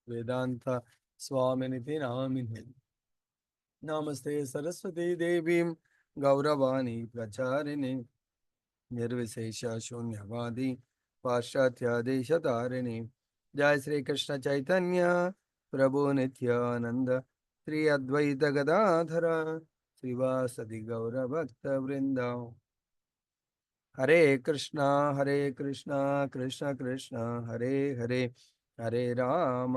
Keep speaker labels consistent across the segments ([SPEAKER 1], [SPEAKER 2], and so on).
[SPEAKER 1] వేదాంత స్వామినితి nominee. నమస్తే సరస్వతీ దేవీం గౌరవాణి ప్రచారిణి నిర్విశేష శూన్యవాది పాశ్చాత్య దేశతారిణి. జయ శ్రీకృష్ణ చైతన్య ప్రభు నిత్యానంద శ్రీ అద్వైత గదాధర శ్రీవాసది గౌరభక్త వృంద. హరే కృష్ణ కృష్ణ కృష్ణ హరే హరే, హరే రామ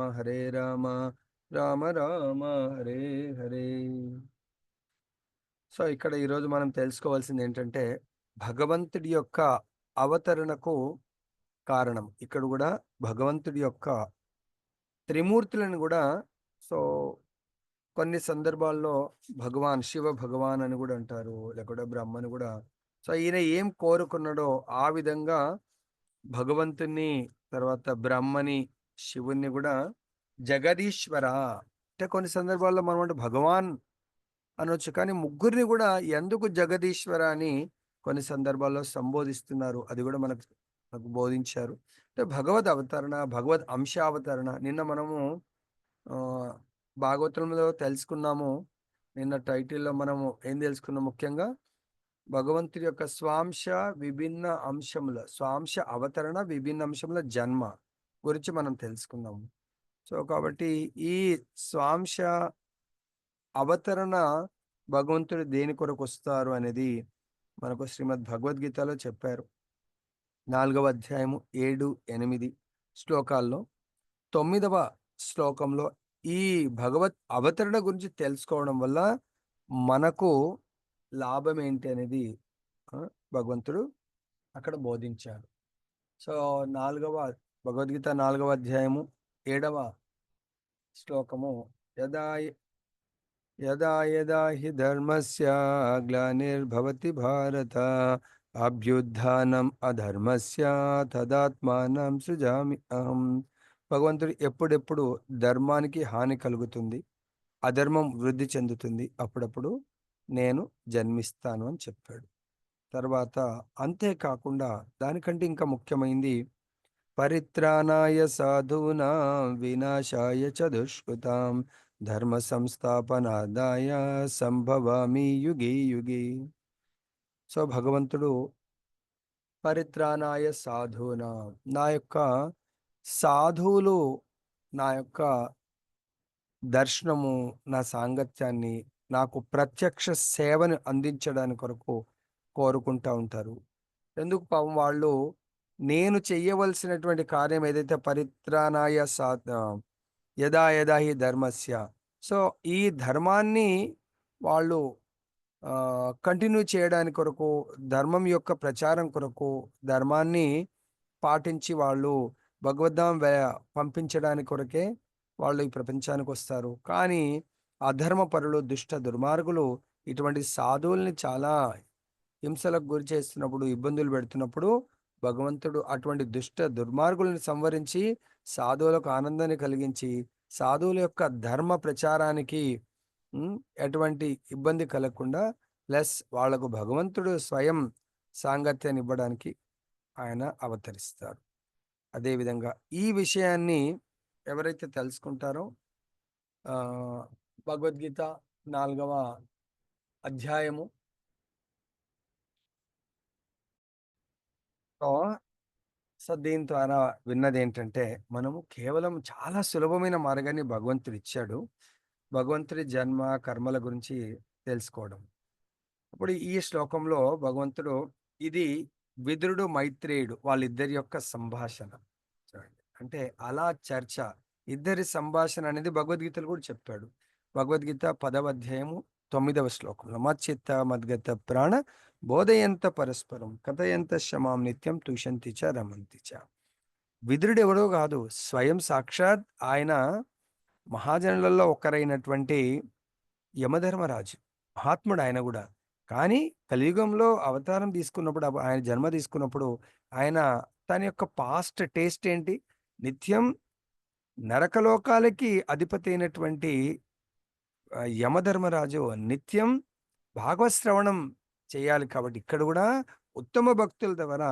[SPEAKER 1] రామ రామ హరే హరే. సో ఇక్కడ ఈరోజు మనం తెలుసుకోవాల్సింది ఏంటంటే భగవంతుడి యొక్క అవతరణకు కారణం. ఇక్కడ కూడా భగవంతుడి యొక్క త్రిమూర్తులను కూడా, సో కొన్ని సందర్భాల్లో భగవాన్ శివ భగవాన్ అని కూడా అంటారు, లేకపోతే బ్రహ్మని కూడా. సో ఈయన ఏం కోరుకున్నాడో ఆ విధంగా భగవంతుని, తర్వాత బ్రహ్మని, శివుణ్ణి కూడా జగదీశ్వర అంటే కొన్ని సందర్భాల్లో మనం అంటే భగవాన్ అనొచ్చు, కానీ ముగ్గురిని కూడా ఎందుకు జగదీశ్వర అని కొన్ని సందర్భాల్లో సంబోధిస్తున్నారు అది కూడా మనకు బోధించారు. అంటే భగవద్ అవతరణ, భగవద్ అంశావతరణ. నిన్న మనము భాగవతంలో తెలుసుకున్నాము. నిన్న టైటిల్లో మనము ఏం తెలుసుకున్నాం? ముఖ్యంగా భగవంతుడి యొక్క స్వాంశ విభిన్న అంశముల, స్వాంశ అవతరణ విభిన్న అంశముల జన్మ గురించి మనం తెలుసుకున్నాము. సో కాబట్టి ఈ స్వాంశ అవతరణ భగవంతుడు దేని కొరకు వస్తారు అనేది మనకు శ్రీమద్ భగవద్గీతలో చెప్పారు. 4వ అధ్యాయము 7, 8 శ్లోకాల్లో 9వ శ్లోకంలో ఈ భగవత్ అవతరణ గురించి తెలుసుకోవడం వల్ల మనకు లాభం ఏంటి అనేది భగవంతుడు అక్కడ బోధించాడు. సో భగవద్గీత 4వ అధ్యాయము 7వ శ్లోకము, యదా యదా యదా హి ధర్మస్య గ్లానిర్భవతి భారత అభ్యుత్థానం అధర్మస్య తదాత్మానం సృజామి అహం. భగవంతుడు ఎప్పుడెప్పుడు ధర్మానికి హాని కలుగుతుంది, అధర్మం వృద్ధి చెందుతుంది, అప్పుడప్పుడు నేను జన్మిస్తాను అని చెప్పాడు. తర్వాత అంతేకాకుండా దానికంటే ఇంకా ముఖ్యమైనది, పరిత్రాణాయ సాధూనాం వినాశాయ చ దుష్కృతాం ధర్మ సంస్థాపనాదాయ సంభవామి యుగే యుగే. సో భగవంతుడు పరిత్రాణాయ సాధూనాం, నా యొక్క సాధువులు నా యొక్క దర్శనము, నా సాంగత్యాన్ని, నాకు ప్రత్యక్ష సేవను అందించడానికి కొరకు కోరుకుంటూ ఉంటారు. ఎందుకు? పాపం వాళ్ళు నేను చెయ్యవలసినటువంటి కార్యం ఏదైతే పరిత్రాణాయ యదా యదా హి ధర్మస్య, సో ఈ ధర్మాన్ని వాళ్ళు కంటిన్యూ చేయడానికి కొరకు, ధర్మం యొక్క ప్రచారం కొరకు, ధర్మాన్ని పాటించి వాళ్ళు భగవద్ధాం పంపించడానికి కొరకే వాళ్ళు ఈ ప్రపంచానికి వస్తారు. కానీ అధర్మ పరులు, దుష్ట దుర్మార్గులు ఇటువంటి సాధువుల్ని చాలా హింసలకు గురి చేస్తున్నప్పుడు, ఇబ్బందులు పెడుతున్నప్పుడు భగవంతుడు అటువంటి దుష్ట దుర్మార్గులను సంవరించి సాధువులకు ఆనందాన్ని కలిగించి సాధువుల యొక్క ధర్మ ప్రచారానికి ఎటువంటి ఇబ్బంది కలగకుండా, ప్లస్ వాళ్లకు భగవంతుడు స్వయం సాంగత్యాన్ని ఇవ్వడానికి ఆయన అవతరిస్తారు. అదేవిధంగా ఈ విషయాన్ని ఎవరైతే తెలుసుకుంటారో భగవద్గీత 4వ అధ్యాయము సో దీని ద్వారా విన్నది ఏంటంటే, మనము కేవలం చాలా సులభమైన మార్గాన్ని భగవంతుడు ఇచ్చాడు, భగవంతుడి జన్మ కర్మల గురించి తెలుసుకోవడం. ఇప్పుడు ఈ శ్లోకంలో భగవంతుడు, ఇది విదురుడు మైత్రేయుడు వాళ్ళిద్దరి యొక్క సంభాషణ. అంటే అలా చర్చ, ఇద్దరి సంభాషణ అనేది భగవద్గీతలు కూడా చెప్పాడు. భగవద్గీత 10వ అధ్యాయము 9వ శ్లోకంలో, మచ్చిత్త మద్గత ప్రాణ బోధయంత పరస్పరం కథయంత శమాం నిత్యం తుషంతి చ రమంతి చ. విదురుడు ఎవరో కాదు, స్వయం సాక్షాత్ ఆయన మహాజనులలో ఒకరైనటువంటి యమధర్మరాజు, మహాత్ముడు ఆయన కూడా. కానీ కలియుగంలో అవతారం తీసుకున్నప్పుడు, ఆయన జన్మ తీసుకున్నప్పుడు ఆయన తన యొక్క పాస్ట్ టేస్ట్ ఏంటి? నిత్యం నరకలోకాలకి అధిపతి అయినటువంటి యమధర్మరాజు నిత్యం భాగవత్ శ్రవణం చేయాలి. కాబట్టి ఇక్కడ కూడా ఉత్తమ భక్తుల ద్వారా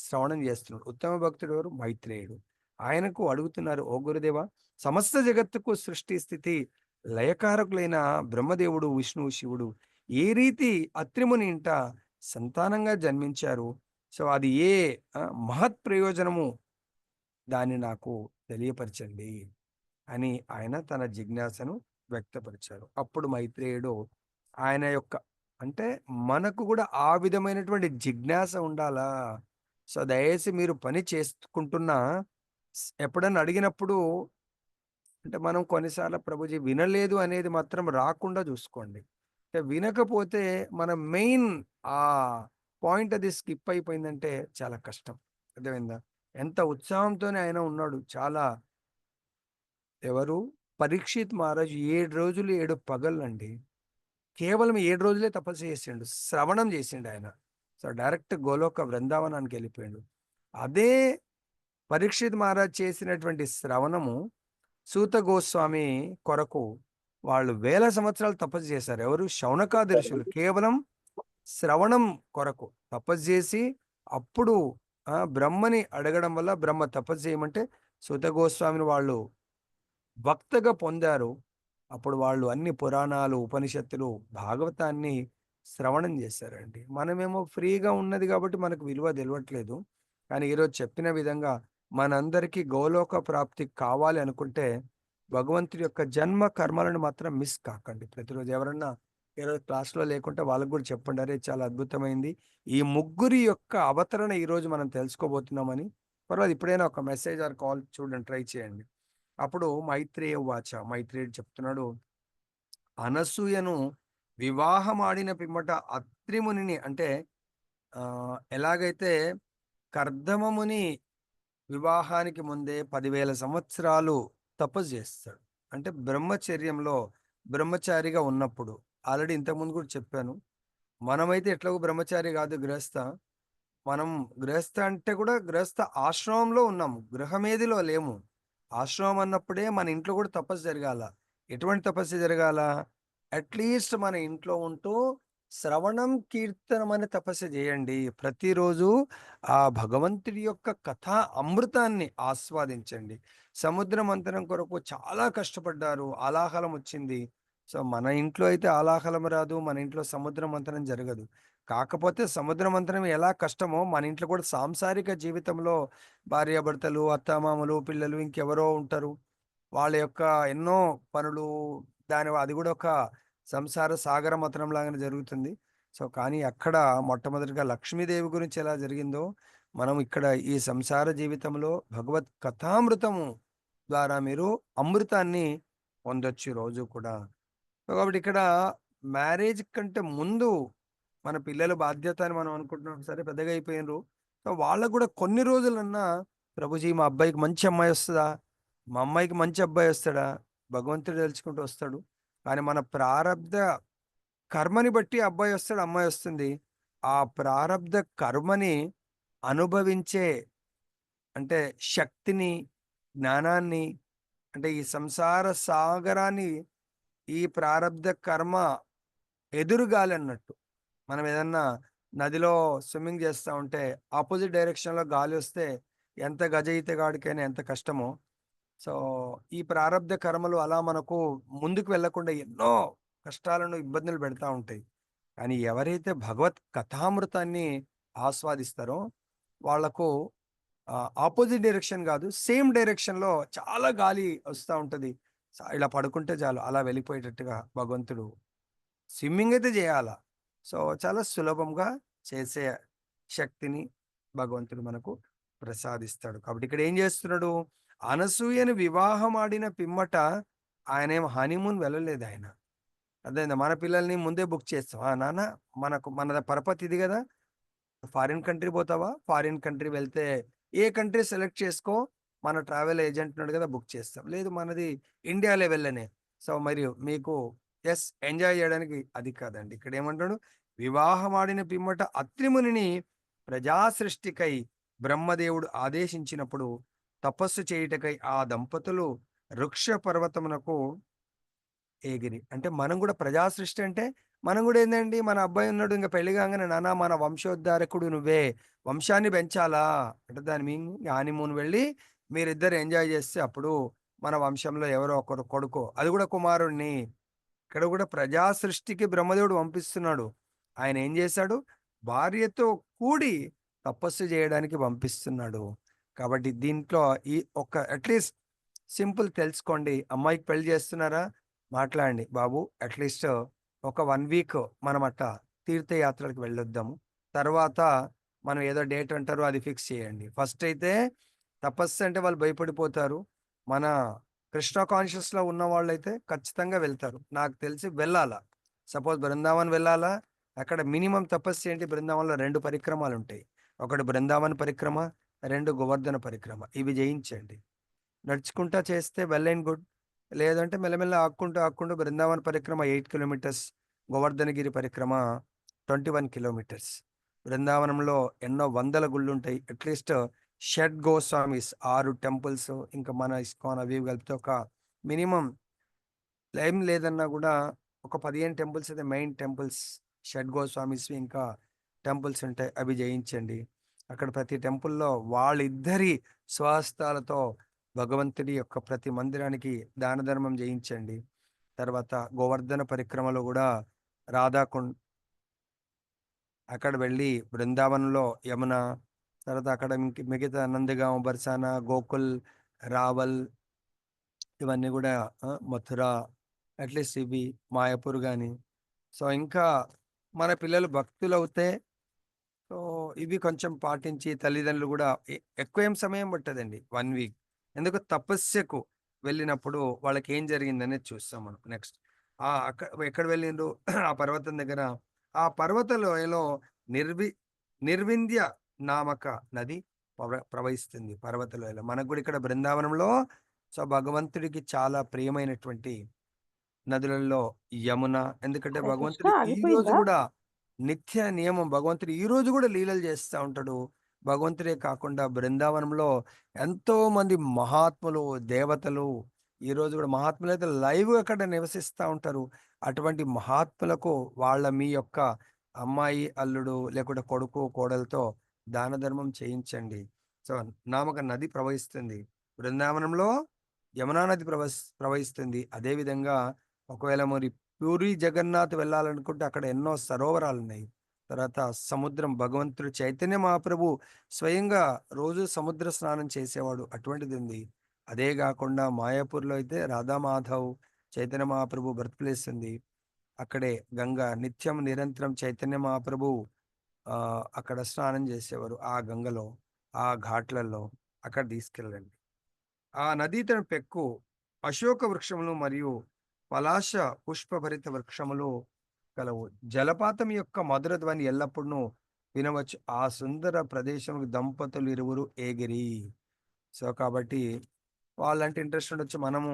[SPEAKER 1] శ్రవణం చేస్తున్నాడు. ఉత్తమ భక్తుడు ఎవరు? మైత్రేయుడు. ఆయనకు అడుగుతున్నారు, "ఓ గురుదేవా! సమస్త జగత్తుకు సృష్టి, స్థితి, లయకారకులైన బ్రహ్మదేవుడు, విష్ణువు, శివుడు ఏ రీతి అత్రిముని ఇంట సంతానంగా జన్మించారు. సో, అది ఏ మహత్ ప్రయోజనము దాన్ని నాకు తెలియపరచండి" అని ఆయన తన జిజ్ఞాసను వ్యక్తపరిచారు. అప్పుడు మైత్రేయుడు ఆయన యొక్క అంటే మనకు గూడా ఆ విధమైనటువంటి జిజ్ఞాస ఉండాలా? సో, దయచేసి మీరు పని చేసుకుంటున్నా ఎప్పుడన్నా అడిగినప్పుడు అంటే మనం కొన్నిసార్లు ప్రభుజీ వినలేదు అనేది మాత్రం రాకుండా జూసుకోండి. అంటే వినకపోతే మన మెయిన్ పాయింట్ అది స్కిప్ అయిపోయిందంటే చాలా కష్టం. అర్థమైందా? ఎంత ఉత్సాహంతోనే ఆయన ఉన్నాడు. చాలా ఎవరు? పరీక్షిత్ మహారాజు 7 రోజులు 7 పగలండి. కేవలం 7 రోజులే తపస్సు చేసిండు. శ్రవణం చేసిండాయన. So, direct Goloka బృందావనానికెళ్ళిపోయిండు. అదే పరీక్షిత్ మహారాజ్ చేసినటువంటి శ్రవణము సూత గోస్వామి కొరకు వాళ్ళు వేల సంవత్సరాలు తపస్సు చేశారు. ఎవరు? శౌనకాది ఋషులు. కేవలం శ్రవణం కొరకు తపస్సు చేసి అప్పుడు బ్రహ్మని అడగడం వల్ల బ్రహ్మ తపస్సు చేయమంటే సూత గోస్వామిని వాళ్ళు భక్తగా పొందారు. అప్పుడు వాళ్ళు అన్ని పురాణాలు, ఉపనిషత్తులు, భాగవతాన్ని శ్రవణం చేశారండి. మనమేమో ఫ్రీగా ఉన్నది కాబట్టి మనకు విలువ తెలవట్లేదు. కానీ ఈరోజు చెప్పిన విధంగా మనందరికీ గోలోక ప్రాప్తి కావాలి అనుకుంటే భగవంతుడి యొక్క జన్మ కర్మలను మాత్రం మిస్ కాకండి. ప్రతిరోజు ఎవరన్నా ఈరోజు క్లాస్‌లో లేకుంటే వాళ్ళకి కూడా చెప్పండి. అరే! చాలా అద్భుతమైంది. ఈ ముగ్గురి యొక్క అవతరణ ఈరోజు మనం తెలుసుకోబోతున్నామని. పర్వాలేదు ఇప్పుడైనా ఒక మెసేజ్ ఆర్ కాల్ చూడండి. ట్రై చేయండి. అప్పుడు మైత్రేయ ఉవాచ మైత్రేయుడు చెప్తున్నాడు, అనసూయను వివాహమాడిన పిమ్మట అత్రి మునిని అంటే ఎలాగైతే కర్దమముని వివాహానికి ముందే 10,000 సంవత్సరాలు తపస్సు చేస్తాడు. అంటే బ్రహ్మచర్యంలో బ్రహ్మచారిగా ఉన్నప్పుడు. ఆల్రెడీ ఇంతకుముందు కూడా చెప్పాను. మనమైతే ఎట్లాగో బ్రహ్మచారి కాదు గృహస్థ. మనం గృహస్థ అంటే కూడా గృహస్థ ఆశ్రమంలో ఉన్నాము. గృహమేదిలో లేము. ఆశ్రమం అన్నప్పుడే మన ఇంట్లో కూడా తపస్సు జరగాల. ఎటువంటి తపస్సు జరగాల? అట్‌లీస్ట్ మన ఇంట్లో ఉంటూ శ్రవణం, కీర్తనం అనే తపస్సు చేయండి. ప్రతిరోజు ఆ భగవంతుడి యొక్క కథా అమృతాన్ని ఆస్వాదించండి. సముద్ర మంథనం కొరకు చాలా కష్టపడ్డారు. ఆలాహలం వచ్చింది. సో, మన ఇంట్లో అయితే ఆలాహలం రాదు. మన ఇంట్లో సముద్ర మంథనం జరగదు. కాకపోతే సముద్ర మంథనం ఎలా కష్టమో మన ఇంట్లో కూడా సాంసారిక జీవితంలో భార్యాభర్తలు, అత్తామామలు, పిల్లలు ఇంకెవరో ఉంటారు. వాళ్ళ యొక్క ఎన్నో పనులు అది గూడా ఒక సంసార సాగర మథనం లాగానే జరుగుతుంది. సో, కానీ అక్కడ మొట్టమొదటిగా లక్ష్మీదేవి గురించి ఎలా జరిగిందో, మనం ఇక్కడ ఈ సంసార జీవితంలో భగవత్ కథామృతము ద్వారా మీరు అమృతాన్ని పొందొచ్చు రోజు కూడా. సో, కాబట్టి ఇక్కడ మ్యారేజ్ కంటే ముందు మన పిల్లల బాధ్యత అని మనం అనుకుంటున్నాం. సరే పెద్దగా అయిపోయిన్రు. సో, వాళ్ళకి గూడా కొన్ని రోజులన్నా ప్రభుజీ మా అబ్బాయికి మంచి అమ్మాయొస్తదా? మా అమ్మాయికి మంచి అబ్బాయొస్తాడా? భగవంతుడు దెలుచుకుంటూ వస్తాడు. కానీ మన ప్రారబ్ధ కర్మని బట్టి అబ్బాయొస్తాడు, అమ్మాయొస్తుంది. ఆ ప్రారబ్ధ కర్మని అనుభవించే అంటే శక్తిని, జ్ఞానాన్ని అంటే ఈ సంసార సాగరాన్ని ఈ ప్రారబ్ధ కర్మ ఎదురుగాలన్నట్టు. మనం ఏదన్నా నదిలో స్విమ్మింగ్ చేస్తా ఉంటే ఆపోజిట్ డైరెక్షన్‌లో గాలొస్తే ఎంత గజ ఈతగాడికైనా ఎంత కష్టమో, సో, ఈ ప్రారబ్ధ కర్మలు అలా మనకు ముందుకు వెళ్ళకుండా ఎన్నో కష్టాలను, ఇబ్బందులు పెడతా ఉంటాయి. కానీ ఎవరైతే భగవత్ కథామృతాన్ని ఆస్వాదిస్తారో వాళ్ళకు ఆపోజిట్ డైరెక్షన్ గాదు, సేమ్ డైరెక్షన్‌లో చాలా గాలి ఒస్తా ఉంటది. ఇలా పడుకుంటే చాలు అలా వెళ్ళిపోయేటట్టుగా భగవంతుడు స్విమ్మింగ్ అయితే జేయాల. సో, చాలా సులభంగా చేసే శక్తిని భగవంతుడు మనకు ప్రసాదిస్తాడు. కాబట్టి ఇక్కడ ఏం జేస్తున్నాడు? అనసూయని వివాహమాడిన పిమ్మట ఆయనేం హనీమూన్ వెళ్ళలేదాయన. అర్థమైందా? మన పిల్లల్ని ముందే బుక్ చేస్తాం. నాన్న మన పరపతి ఇది గదా! ఫారిన్ కంట్రీ పోతావా? ఫారిన్ కంట్రీ వెళ్తే ఏ కంట్రీ సెలెక్ట్ చేసుకో. మన ట్రావెల్ ఏజెంట్ ఉన్నాడు గదా! బుక్ చేస్తాం. లేదు మనది ఇండియా లెవెల్‌లోనే. సో, మరి మీకు ఎంజాయ్ జేయడానికి అది కాదండి. ఇక్కడేమంటాడు? వివాహమాడిన పిమ్మట అత్రిమునిని ప్రజా సృష్టికై బ్రహ్మదేవుడు ఆదేశించినప్పుడు తపస్సు చేయుటకై ఆ దంపతులు వృక్ష పర్వతమునకు ఎగిరి. అంటే మనం గూడా ప్రజా సృష్టి అంటే, మనం గూడా ఏందండి మన అబ్బాయి ఉన్నాడు ఇంక పెళ్లి కాంగానే నాన్న మన వంశోద్ధారకుడు నువ్వే. వంశాన్ని పెంచాలా అంటే దాని మీనింగ్ హనీమూన్ వెళ్ళి మీరిద్దరు ఎంజాయ్ చేస్తే అప్పుడు మన వంశంలో ఎవరో ఒకరు కొడుకో, అది కూడా కుమారుడిని. ఇక్కడ కూడా ప్రజా సృష్టికి బ్రహ్మదేవుడు పంపిస్తున్నాడు. ఆయన ఏం చేశాడు? భార్యతో కూడి తపస్సు చేయడానికి పంపిస్తున్నాడు. కాబట్టి దీంట్లో ఈ ఒక్క అట్‌లీస్ట్ సింపుల్ తెలుసుకోండి. అమ్మాయికి పెళ్లి చేస్తున్నారా? మాట్లాడండి. బాబు అట్‌లీస్ట్ ఒక 1 వీక్ మనం అట్టా తీర్థయాత్రలకు వెళ్ళొద్దాము. తర్వాత మనం ఏదో డేట్ అంటారో అది ఫిక్స్ చేయండి. ఫస్ట్ అయితే తపస్సు అంటే వాళ్ళు భయపడిపోతారు. మన కృష్ణ కాన్షియస్‌లో ఉన్నవాళ్ళైతే ఖచ్చితంగా వెళ్తారు. నాకు తెలిసి వెళ్ళాలా. సపోజ్ బృందావన్ వెళ్ళాలా? అక్కడ మినిమమ్ తపస్సు ఏంటి? బృందావనంలో 2 పరిక్రమాలుంటాయి. ఒకటి బృందావన పరిక్రమ, 2 గోవర్ధన పరిక్రమ. ఇవి జేయించండి. నడుచుకుంటా చేస్తే వెల్ అండ్ గుడ్. లేదంటే మెల్లమెల్ల ఆక్కుంటూ బృందావన పరిక్రమ 8 కిలోమీటర్స్, గోవర్ధనగిరి పరిక్రమ 21 కిలోమీటర్స్. బృందావనంలో ఎన్నో వందల గుళ్ళుంటాయి. అట్‌లీస్ట్ షడ్ గోస్వామీస్ 6 టెంపుల్స్, ఇంకా మన ఇస్కాన్ అవి ఇవి కలిపితే ఒక మినిమమ్ ఏం లేదన్నా గూడా ఒక 15 టెంపుల్స్ అయితే మెయిన్ టెంపుల్స్ షడ్ గోస్వామీస్‌వి ఇంకా టెంపుల్స్ ఉంటాయి. అవి జయించండి. అక్కడ ప్రతి టెంపుల్‌లో వాళ్ళిద్దరి స్వహస్తాలతో భగవంతుడి యొక్క ప్రతి మందిరానికి దాన ధర్మం జేయించండి. తర్వాత గోవర్ధన పరిక్రమలో గూడా రాధాకుండ్ అక్కడ వెళ్ళి బృందావనంలో యమున, తర్వాత అక్కడ మిగతా నందిగామ, బర్సానా, గోకుల్, రావల్ ఇవన్నీ గూడా మథుర అట్‌లీస్ట్ ఇవి మాయాపూర్ గాని, సో, ఇంకా మన పిల్లలు భక్తులవుతే సో, ఇవి కొంచెం పాటించి తల్లిదండ్రులు గూడా ఎక్కువ ఏం సమయం పట్టదండి. 1 వీక్. ఎందుకు తపస్యకు వెళ్ళినప్పుడు వాళ్ళకేం జరిగిందనేది చూస్తాం మనం నెక్స్ట్. ఎక్కడ వెళ్ళిండ్రు? ఆ పర్వతం దగ్గర ఆ పర్వత లోయలో నిర్వి నిర్వింధ్య నామక నది ప్రవహిస్తుంది పర్వత లోయలో. మనకు గూడా ఇక్కడ బృందావనంలో సో, భగవంతుడికి చాలా ప్రియమైనటువంటి నదులలో యమున. ఎందుకంటే
[SPEAKER 2] హరే కృష్ణ
[SPEAKER 1] భగవంతుడు ఈ రోజు
[SPEAKER 2] ఆగిపోయిందా?
[SPEAKER 1] గూడా నిత్య నియమం భగవంతుడు ఈ రోజు గూడా లీలలు చేస్తా ఉంటాడు. భగవంతుడే కాకుండా బృందావనంలో ఎంతోమంది మహాత్ములు, దేవతలు ఈరోజు గూడా మహాత్ములైతే లైవ్‌గా అక్కడ నివసిస్తా ఉంటారు. అటువంటి మహాత్ములకు వాళ్ళ మీ యొక్క అమ్మాయి, అల్లుడు లేకుంటే కొడుకు, కోడలతో దాన ధర్మం చేయించండి. సో, నామక నది ప్రవహిస్తుంది. బృందావనంలో యమునా నది ప్రవహిస్తుంది. అదే విధంగా ఒకవేళ మరి పూరి జగన్నాథ్ వెళ్ళాలనుకుంటే అక్కడ ఎన్నో సరోవరాలున్నాయి. తర్వాత సముద్రం భగవంతుడు చైతన్య మహాప్రభు స్వయంగా రోజు సముద్ర స్నానం చేసేవాడు. అటువంటిదుంది. అదే గాకుండా మాయాపూర్‌లో అయితే రాధామాధవ్, చైతన్య మహాప్రభు బర్త్ ప్లేస్ ఉంది. అక్కడే గంగా నిత్యం నిరంతరం చైతన్య మహాప్రభు అక్కడ స్నానం చేసేవారు. ఆ గంగలో, ఆ ఘాట్లలో అక్కడ తీసుకెళ్ళండి. ఆ నదీ తన పెక్కు అశోక వృక్షములు మరియు పలాశ పుష్పభరిత వృక్షములు కలవు. జలపాతం యొక్క మధుర ధ్వని ఎల్లప్పుడూ వినవచ్చు. ఆ సుందర ప్రదేశంకి దంపతులు ఇరువురు ఏగిరి. సో, కాబట్టి వాళ్ళంటే ఇంట్రెస్ట్ ఉండొచ్చు. మనము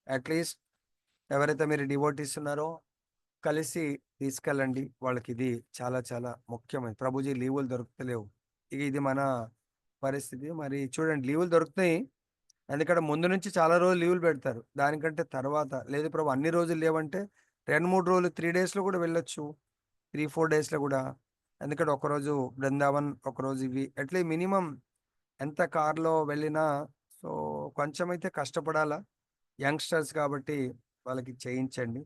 [SPEAKER 1] అట్‌లీస్ట్ ఎవరైతే మీరు డివోటీస్ ఉన్నారో కలిసి తీసుకెళ్ళండి. వాళ్ళకిది చాలా చాలా ముఖ్యమైనది. ప్రభుజీ లీవులు దొరుకుతలేవు. ఇక ఇది మన పరిస్థితి. మరి చూడండి లీవులు దొరుకుతాయి. ఎందుకంటే ముందు నుంచి చాలా రోజులు లీవులు పెడతారు. దానికంటే తర్వాత లేదు ప్రభు అన్ని రోజులు లేవంటే 2, 3 రోజులు 3 డేస్‌లో కూడా వెళ్ళొచ్చు. 3, 4 డేస్‌లో గూడా. ఎందుకంటే ఒకరోజు బృందావన్, ఒకరోజు ఇవి ఎట్లా మినిమమ్ ఎంత కార్‌లో వెళ్ళినా సో, కొంచెమైతే కష్టపడాలా. యంగ్‌స్టర్స్ కాబట్టి వాళ్ళకి చేయించండి.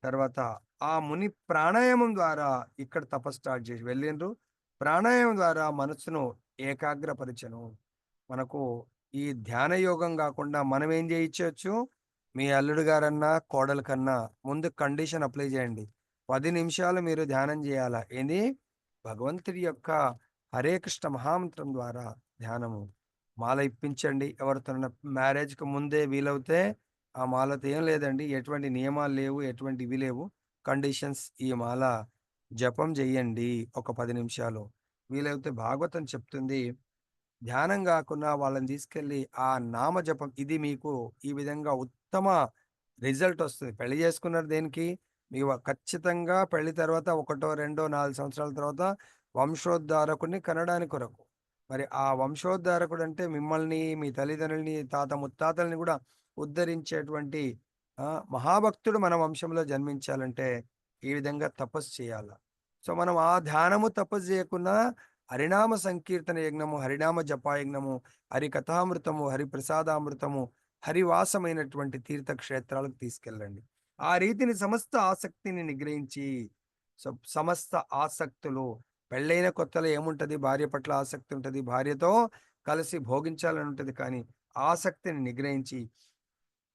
[SPEAKER 1] తర్వాత ఆ ముని ప్రాణాయామం ద్వారా ఇక్కడ తపస్సు స్టార్ట్ చేసి వెళ్ళిండ్రు. ప్రాణాయామం ద్వారా మనసును ఏకాగ్రపరచెను. మనకు ఈ ధ్యాన యోగం గాకుండా మనం ఏం జేయించొచ్చు? మీ అల్లుడు గారన్నా, కోడలు కన్నా ముందు కండిషన్ అప్లై జేయండి. 10 నిమిషాలు మీరు ధ్యానం జేయాలా. ఏంది? భగవంతుడి యొక్క హరే కృష్ణ మహామంత్రం ద్వారా ధ్యానము. మాల ఇప్పించండి. ఎవరితోనైనా మ్యారేజ్‌కి ముందే వీలవుతే ఆ మాలతో ఏం లేదండి. ఎటువంటి నియమాలు లేవు. ఎటువంటి ఇవి లేవు. కండిషన్స్ ఈ మాల జపం జెయ్యండి ఒక 10 నిమిషాలు. వీలైతే భాగవతం చెప్తుంది. ధ్యానం గాకున్నా వాళ్ళని తీసుకెళ్ళి ఆ నామజపం ఇది మీకు ఈ విధంగా ఉత్తమ రిజల్ట్ ఒస్తది. పెళ్లి జేసుకున్నారు దేనికి? ఖచ్చితంగా పెళ్లి తర్వాత ఒకటో, రెండో, 4 సంవత్సరాల తర్వాత వంశోద్ధారకుడిని కనడానికి కొరకు. మరి ఆ వంశోద్ధారకుడంటే మిమ్మల్ని, మీ తల్లిదండ్రులని, తాత ముత్తాతల్ని గూడా ఉద్ధరించేటువంటి మహాభక్తుడు మన వంశంలో జన్మించాలంటే ఈ విధంగా తపస్సు చేయాల. సో, మనం ఆ ధ్యానము, తపస్సు జేయకున్నా హరినామ సంకీర్తన యజ్ఞము, హరినామ జపాయజ్ఞము, హరి కథామృతము, హరి ప్రసాదామృతము, హరివాసమైనటువంటి తీర్థక్షేత్రాలకు తీసుకెళ్ళండి. ఆ రీతిని సమస్త ఆసక్తిని నిగ్రహించి సమస్త ఆసక్తులు పెళ్ళైన కొత్తలో ఏముంటది? భార్య పట్ల ఆసక్తి ఉంటది. భార్యతో కలిసి భోగించాలని ఉంటది. కానీ ఆసక్తిని నిగ్రహించి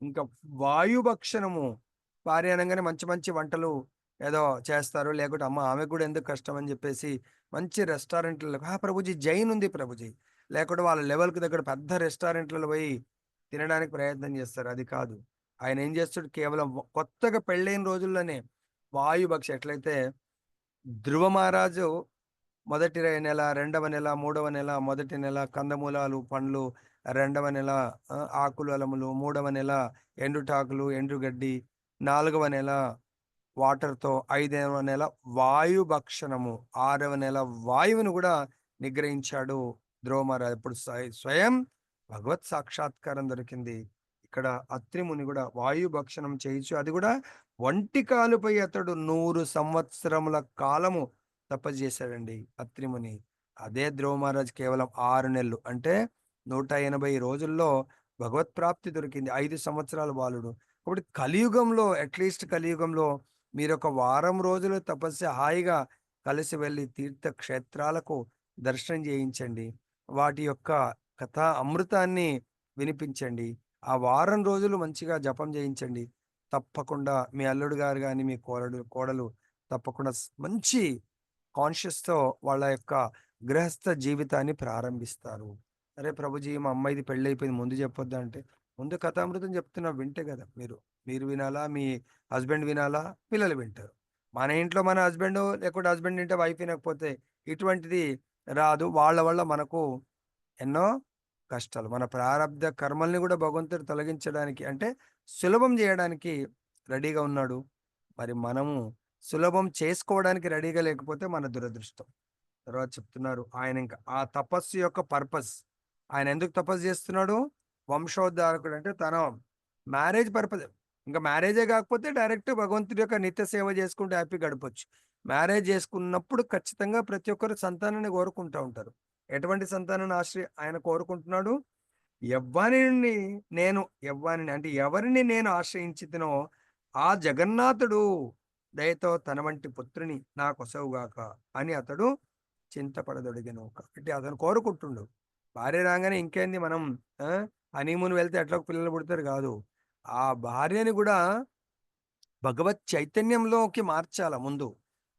[SPEAKER 1] ఇంకా వాయుభక్షణము భార్య అనంగానే మంచి మంచి వంటలు ఏదో చేస్తారు. లేకుంటే అమ్మ ఆమెకు గూడా ఎందుకు కష్టం అని జెప్పేసి మంచి రెస్టారెంట్‌లలో ప్రభుజీ జైన్ ఉంది ప్రభుజీ. లేకుంటే వాళ్ళ లెవెల్‌కి దగ్గర పెద్ద రెస్టారెంట్‌లలో పోయి తినడానికి ప్రయత్నం జేస్తారు. అది కాదు. ఆయన ఏం జేస్తాడు కేవలం కొత్తగా పెళ్ళైన రోజుల్లోనే వాయుభక్ష ఎట్లయితే ధ్రువ మహారాజు మొదటి నెల, రెండవ నెల, మూడవ నెల, మొదటి నెల కందమూలాలు, పండ్లు, రెండవ నెల ఆకులు, అలములు, మూడవ నెల ఎండుటాకులు, ఎండుగడ్డి, నాలుగవ నెల వాటర్‌తో, ఐదవ నెల వాయు భక్షణము, ఆరవ నెల వాయువును గూడా నిగ్రహించాడు ధ్రువ మహారాజు. ఇప్పుడు స్వయం భగవత్ సాక్షాత్కారం దొరికింది. ఇక్కడ అత్రి ముని గూడా వాయు భక్షణం చేయుచు అది గూడా ఒంటి కాలుపై అతడు 100 సంవత్సరముల కాలము తపస్సు చేశాడండి అత్రిముని. అదే ధ్రువ మహారాజ్ కేవలం 6 నెలలు అంటే 180 రోజుల్లో భగవత్ ప్రాప్తి దొరికింది. 5 సంవత్సరాల బాలుడు. కాబట్టి కలియుగంలో అట్‌లీస్ట్ కలియుగంలో మీరొక వారం రోజులు తపస్సు హాయిగా కలిసి వెళ్లి తీర్థక్షేత్రాలకు దర్శనం చేయించండి. వాటి యొక్క కథా అమృతాన్ని వినిపించండి. ఆ వారం రోజులు మంచిగా జపం చేయించండి. తప్పకుండా మీ అల్లుడు గారు గాని, మీ కోడలు తప్పకుండా మంచి కాన్షియస్‌తో వాళ్ళ యొక్క గృహస్థ జీవితాన్ని ప్రారంభిస్తారు. అరే ప్రభుజీ మా అమ్మాయిది పెళ్లయిపోయింది ముందు చెప్పొద్దా అంటే, ముందు కథామృతం చెప్తున్నా వింటే గదా! మీరు వినాలా? మీ హస్బెండ్ వినాలా? పిల్లలు వింటారు. మన ఇంట్లో మన హస్బెండు లేకుంటే హస్బెండ్ ఇంటే వైఫ్ వినకపోతే ఇటువంటిది రాదు. వాళ్ళ వల్ల మనకు ఎన్నో కష్టాలు. మన ప్రారబ్ధ కర్మల్ని గూడా భగవంతుడు తొలగించడానికి అంటే సులభం జేయడానికి రెడీగా ఉన్నాడు. మరి మనము సులభం చేసుకోవడానికి రెడీగా లేకపోతే మన దురదృష్టం. తర్వాత చెప్తున్నారు ఆయనింక ఆ తపస్సు యొక్క పర్పస్. ఆయన ఎందుకు తపస్సు జేస్తున్నాడు? వంశోద్ధారకుడు అంటే తన మ్యారేజ్ పర్పస్. ఇంక మ్యారేజే గాకపోతే డైరెక్ట్ భగవంతుడి యొక్క నిత్య సేవ జేసుకుంటూ హ్యాపీగా గడపొచ్చు. మ్యారేజ్ జేసుకున్నప్పుడు ఖచ్చితంగా ప్రతి ఒక్కరు సంతానాన్ని కోరుకుంటా ఉంటారు. ఎటువంటి సంతానాన్ని ఆయన కోరుకుంటున్నాడు? ఎవ్వరిని అంటే ఎవరిని నేను ఆశ్రయించితినో ఆ జగన్నాథుడు దయతో తన వంటి పుత్రుని నాకొసవుగాక అని అతడు చింతపడదొడిగెను. కాబట్టి అతను కోరుకుంటుండు. భార్య రాంగానే ఇంకేంది మనం ఆ! హనీమూన్ వెళ్తే ఎట్లాగో పిల్లలు పుడతారు గాదు. ఆ భార్యని గూడా భగవత్ చైతన్యంలోకి మార్చాల ముందు.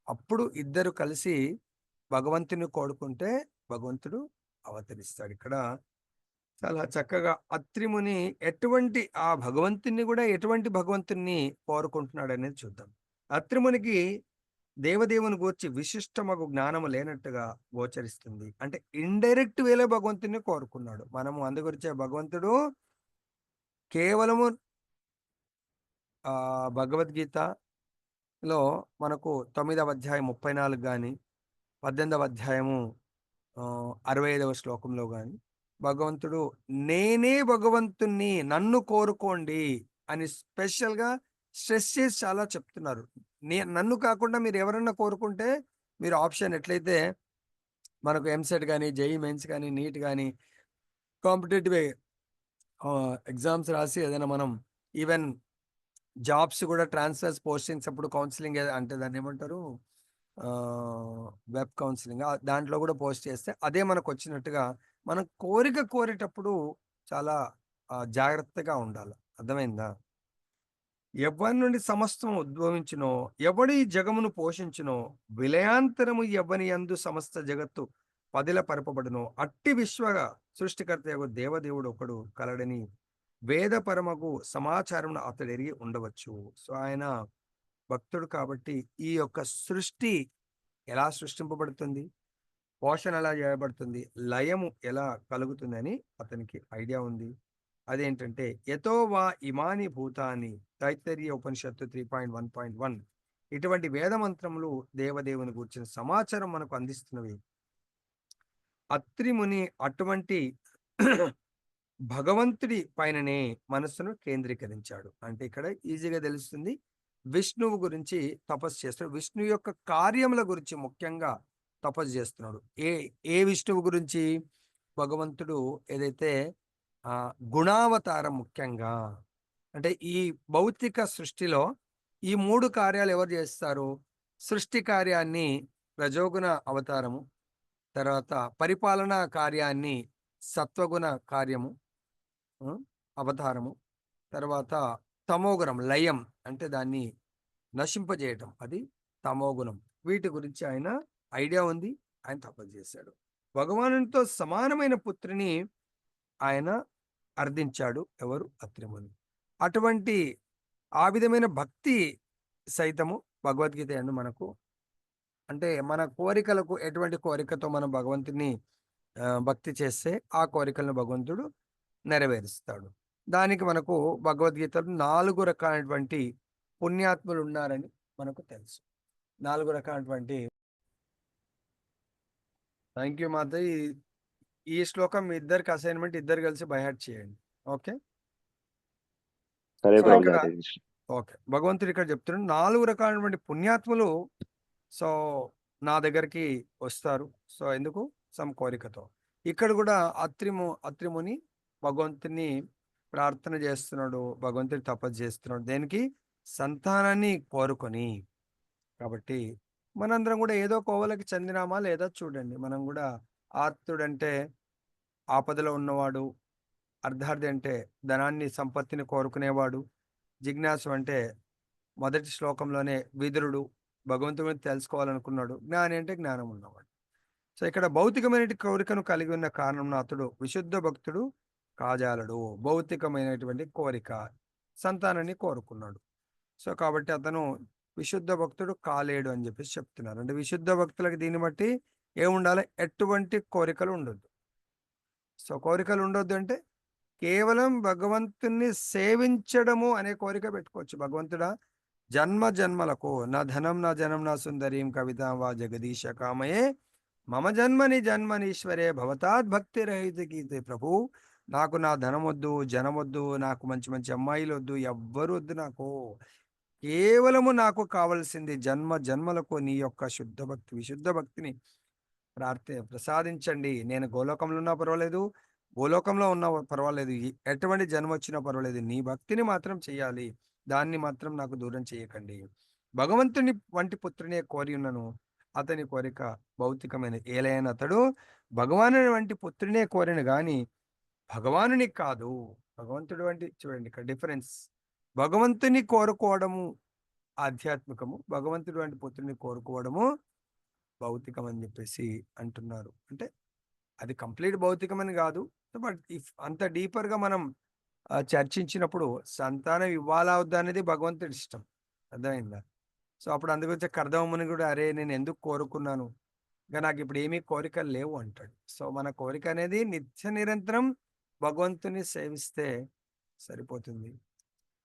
[SPEAKER 1] అప్పుడు ఇద్దరు కలిసి భగవంతుని కోరుకుంటే భగవంతుడు అవతరిస్తాడు. ఇక్కడ చాలా చక్కగా అత్రిముని ఎటువంటి ఆ భగవంతుడిని గూడా ఎటువంటి భగవంతుడిని కోరుకుంటున్నాడనేది చూద్దాం. అత్రిమునికి దేవదేవుని గూర్చి విశిష్టమగు జ్ఞానము లేనట్టుగా గోచరిస్తుంది. అంటే ఇండైరెక్ట్ వేలో భగవంతుడిని కోరుకున్నాడు. మనము అందుగురించే భగవంతుడు కేవలము భగవద్గీతలో మనకు 9వ అధ్యాయం 34 గాని, 18వ అధ్యాయము 65వ శ్లోకంలో గాని భగవంతుడు నేనే భగవంతుణ్ణి నన్ను కోరుకోండి అని స్పెషల్‌గా స్ట్రెస్ చేసి చాలా చెప్తున్నారు. నన్ను కాకుండా మీరు ఎవరన్నా కోరుకుంటే మీరు ఆప్షన్ ఎట్లయితే మనకు ఎంసెట్ గాని, జేఈఈ మెయిన్స్ గాని, నీట్ గాని కాంపిటీటివ్ ఎగ్జామ్స్ రాసి ఏదైనా మనం ఈవెన్ జాబ్స్ కూడా ట్రాన్స్‌ఫర్స్ పోస్టింగ్స్ అప్పుడు కౌన్సెలింగ్ అంటే దాన్నేమంటారు? వెబ్ కౌన్సెలింగ్ దాంట్లో కూడా పోస్ట్ చేస్తే అదే మనకొచ్చినట్టుగా మనం కోరేటప్పుడు చాలా జాగ్రత్తగా ఉండాల. అర్థమైందా? ఎవ్వని నుండి సమస్తం ఉద్భవించునో, ఎవడు ఈ జగమును పోషించునో, విలయాంతరము ఎవ్వని యందు సమస్త జగత్తు పదిలపరపబడునో, అట్టి సృష్టికర్తయగు దేవదేవుడు ఒకడు కలడని వేదపరమగు సమాచారమును అతడెరిగి ఉండవచ్చు. సో, ఆయన భక్తుడు కాబట్టి ఈ యొక్క సృష్టి ఎలా సృష్టింపబడుతుంది? పోషణ ఎలా చేయబడుతుంది? లయము ఎలా కలుగుతుందని అతనికి ఐడియా ఉంది. అదేంటంటే, యతో వా ఇమాని భూతాని తైత్తరీయ ఉపనిషత్తు 3.1.1 ఇటువంటి వేద మంత్రములు దేవదేవుని గూర్చిన సమాచారం మనకు అందిస్తున్నవి. అత్రి ముని అటువంటి భగవంతుడి పైననే మనస్సును కేంద్రీకరించాడు. అంటే ఇక్కడ ఈజీగా తెలుస్తుంది. విష్ణువు గురించి తపస్సు చేస్తాడు. విష్ణువు యొక్క కార్యముల గురించి ముఖ్యంగా తపస్సు చేస్తున్నాడు. ఏ ఏ విష్ణువు గురించి? భగవంతుడు ఏదైతే గుణావతారం ముఖ్యంగా. అంటే ఈ భౌతిక సృష్టిలో ఈ 3 కార్యాలు ఎవరు చేస్తారు? సృష్టి కార్యాన్ని రజోగుణ అవతారము, తర్వాత పరిపాలనా కార్యాన్ని సత్వగుణ కార్యము, హ్మ్, అవతారము, తర్వాత తమోగుణం లయం అంటే దాన్ని నశింపజేయటం, అది తమోగుణం. వీటి గురించి ఆయన ఐడియా ఉంది. ఆయన తపస్సు చేశాడు. భగవానునితో సమానమైన పుత్రిని ఆయన అర్థించాడు. ఎవరు? అత్రిముని. అటువంటి ఆ విధమైన భక్తి సైతము భగవద్గీత యందు మనకు, అంటే మన కోరికలకు ఎటువంటి కోరికతో మనం భగవంతుని భక్తి చేస్తే ఆ కోరికలను భగవంతుడు నెరవేరుస్తాడు. దానికి మనకు భగవద్గీతలో 4 రకాలైనటువంటి పుణ్యాత్ములు ఉన్నారని మనకు తెలుసు. 4 రకాలైనటువంటి. Thank you Madhavi. ఈ శ్లోకం మీ ఇద్దరికి అసైన్మెంట్, ఇద్దరు కలిసి బై హార్ట్ చేయండి. ఓకే.
[SPEAKER 2] సరే
[SPEAKER 1] సో
[SPEAKER 2] ప్రభు.
[SPEAKER 1] ఇక్కడ ఓకే, భగవంతుడు ఇక్కడ చెప్తున్నాడు 4 రకాలైనటువంటి పుణ్యాత్ములు సో నా దగ్గరికి వస్తారు. సో ఎందుకు? సమ్ కోరికతో. ఇక్కడ కూడా అత్రిముని భగవంతుని ప్రార్థన చేస్తున్నాడు, భగవంతుని తపస్సు చేస్తున్నాడు. దేనికి? సంతానాన్ని కోరుకొని. కాబట్టి మనందరం కూడా ఏదో కోవలకి చెందినామా లేదా చూడండి. మనం కూడా ఆర్తుడంటే ఆపదలో ఉన్నవాడు, అర్ధార్థి అంటే ధనాన్ని సంపత్తిని కోరుకునేవాడు, జిజ్ఞాసు అంటే మొదటి శ్లోకంలోనే విదురుడు భగవంతుడిని తెలుసుకోవాలనుకున్నాడు, జ్ఞాని అంటే జ్ఞానం ఉన్నవాడు. సో ఇక్కడ భౌతికమైన కోరికను కలిగి ఉన్న కారణం అతడు విశుద్ధ భక్తుడు కాజాలడు. భౌతికమైనటువంటి కోరిక, సంతానాన్ని కోరుకున్నాడు. సో కాబట్టి అతను విశుద్ధ భక్తుడు కాలేడు అని చెప్పేసి చెప్తున్నారు. అంటే విశుద్ధ భక్తులకి దీన్ని బట్టి ఏముండాలి? ఎటువంటి కోరికలు ఉండొద్దు. సో కోరికలు ఉండొద్దు అంటే కేవలం భగవంతుణ్ణి సేవించడము అనే కోరిక పెట్టుకోవచ్చు. భగవంతుడా, జన్మ జన్మలకు నా ధనం నా జనం నా సుందరీం కవితాం వా జగదీశ కామయే మమ జన్మని జన్మనీశ్వరే భవతాద్ భక్తి రహిత గీతే. ప్రభు, నాకు నా ధనం వద్దు, జనం వద్దు, నాకు మంచి మంచి అమ్మాయిలు వద్దు, ఎవ్వరు వద్దు. నాకు కేవలము నాకు కావలసింది జన్మ జన్మలకు నీ యొక్క శుద్ధ భక్తి, విశుద్ధ భక్తిని ప్రసాదించండి. నేను గోలోకంలో ఉన్నా పర్వాలేదు, భూలోకంలో ఉన్నా పర్వాలేదు, ఎటువంటి జన్మ వచ్చినా పర్వాలేదు, నీ భక్తిని మాత్రం చెయ్యాలి, దాన్ని మాత్రం నాకు దూరం చేయకండి. భగవంతుని వంటి పుత్రునే కోరి ఉన్నను, అతని కోరిక భౌతికమైన. ఏలైన అతడు భగవాను వంటి పుత్రునే కోరిన గాని భగవానుని కాదు. భగవంతుడు వంటి, చూడండి ఇక్కడ డిఫరెన్స్. భగవంతుని కోరుకోవడము ఆధ్యాత్మికము, భగవంతుడు వంటి పుత్రుని కోరుకోవడము భౌతికం అని చెప్పేసి అంటున్నారు. అంటే అది కంప్లీట్ భౌతికమని కాదు, బట్ ఇఫ్ అంత డీపర్గా మనం చర్చించినప్పుడు సంతానం ఇవ్వాలా వద్దా అనేది భగవంతుడి ఇష్టం. అర్థమైందా? సో అప్పుడు అందుగురించి కర్దవముని కూడా, అరే నేను ఎందుకు కోరుకున్నాను, ఇంకా నాకు ఇప్పుడు ఏమీ కోరికలు లేవు అంటాడు. సో మన కోరిక అనేది నిత్య నిరంతరం భగవంతుని సేవిస్తే సరిపోతుంది.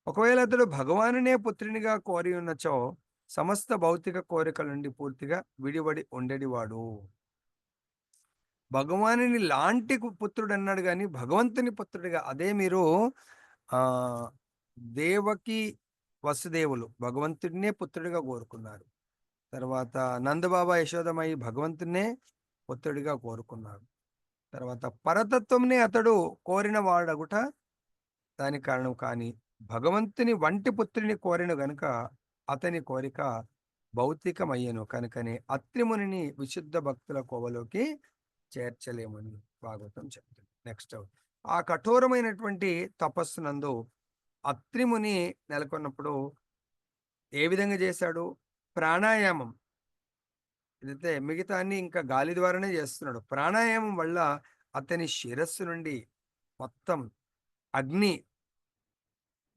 [SPEAKER 1] ఒకవేళ అతడు భగవానునే పుత్రునిగా కోరి ఉన్నచో సమస్త భౌతిక కోరికల నుండి పూర్తిగా విడివడి ఉండేవాడు. భగవానుని లాంటి పుత్రుడు అన్నాడు కానీ భగవంతుని పుత్రుడిగా. అదే మీరు ఆ దేవకి వసుదేవులు భగవంతుడినే పుత్రుడిగా కోరుకున్నారు. తర్వాత నందబాబా యశోదమయ్యి భగవంతునే పుత్రుడిగా కోరుకున్నారు. తర్వాత పరతత్వంనే అతడు కోరిన వాడగుట దానికి కారణం. కానీ భగవంతుని వంటి పుత్రుని కోరిన గనుక అతని కోరిక భౌతికమయ్యను. కనుకనే అత్రిమునిని విశుద్ధ భక్తుల కోవలోకి చేర్చలేమని భాగవతం చెప్తుంది. నెక్స్ట్, ఆ కఠోరమైనటువంటి తపస్సునందు అత్రిముని నెలకొన్నప్పుడు ఏ విధంగా చేశాడు? ప్రాణాయామం. ఇదైతే మిగతా అన్ని ఇంకా గాలి ద్వారానే చేస్తున్నాడు. ప్రాణాయామం వల్ల అతని శిరస్సు నుండి మొత్తం అగ్ని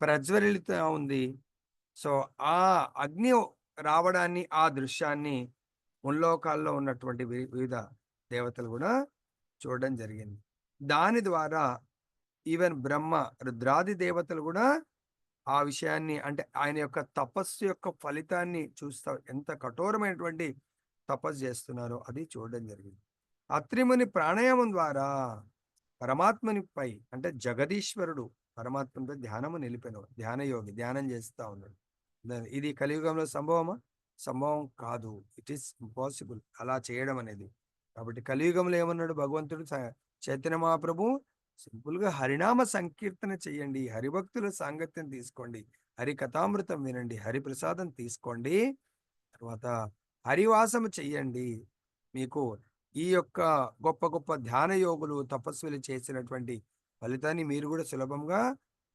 [SPEAKER 1] ప్రజ్వలిత ఉంది. సో ఆ అగ్ని రావడాన్ని, ఆ దృశ్యాన్ని ముల్లోకాల్లో ఉన్నటువంటి వివిధ దేవతలు కూడా చూడడం జరిగింది. దాని ద్వారా ఈవెన్ బ్రహ్మ, రుద్రాది దేవతలు కూడా ఆ విషయాన్ని, అంటే ఆయన యొక్క తపస్సు యొక్క ఫలితాన్ని చూస్తా ఎంత కఠోరమైనటువంటి తపస్సు చేస్తున్నారో అది చూడడం జరిగింది. అత్రిముని ప్రాణాయామం ద్వారా పరమాత్మనిపై, అంటే జగదీశ్వరుడు పరమాత్మపై ధ్యానము నిలిపెను. ధ్యానయోగి ధ్యానం చేస్తా ఉన్నాడు. ఇది కలియుగంలో సంభవమా? సంభవం కాదు. ఇట్ ఈస్ ఇంపాసిబుల్ అలా చేయడం అనేది. కాబట్టి కలియుగంలో ఏమన్నాడు భగవంతుడు చైతన్య మహాప్రభు, సింపుల్‌గా హరినామ సంకీర్తన చేయండి. హరిభక్తుల సాంగత్యం తీసుకోండి. హరి కథామృతం వినండి. హరి ప్రసాదం తీసుకోండి. తర్వాత హరివాసము చెయ్యండి. మీకు ఈ యొక్క గొప్ప గొప్ప ధ్యాన యోగులు, తపస్సులు చేసినటువంటి ఫలితాన్ని మీరు కూడా సులభంగా